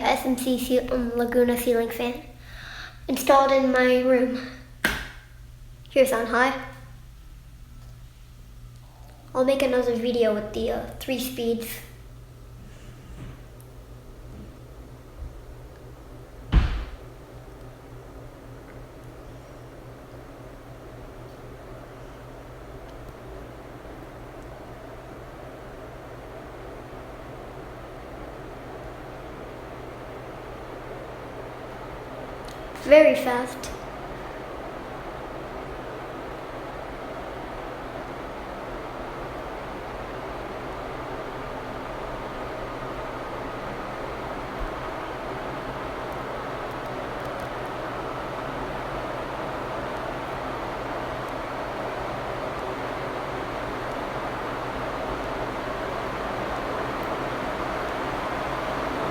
SMC Laguna ceiling fan installed in my room. Here's on high. I'll make another video with the 3 speeds. Very fast.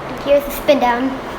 And here's the spin down.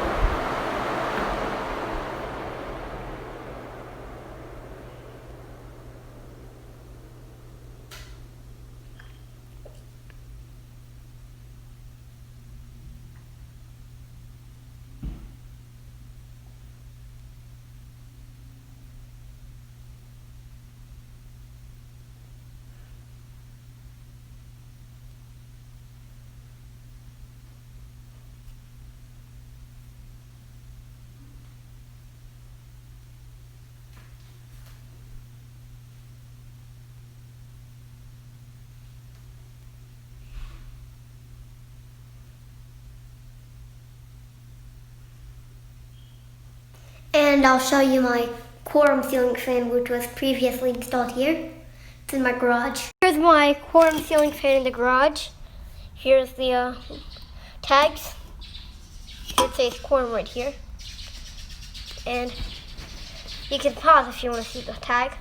And I'll show you my quorum ceiling fan, which was previously installed here. It's in my garage. Here's my quorum ceiling fan in the garage. Here's the tags. It says quorum right here. And you can pause if you want to see the tag.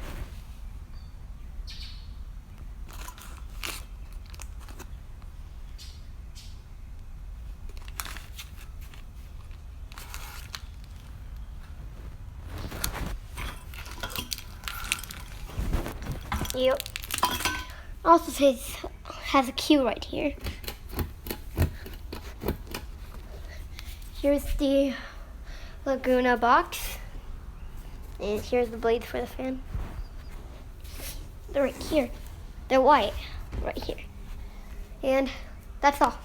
Yep. Also has a Q right here. Here's the Laguna box. And here's the blades for the fan. They're right here. They're white. Right here. And that's all.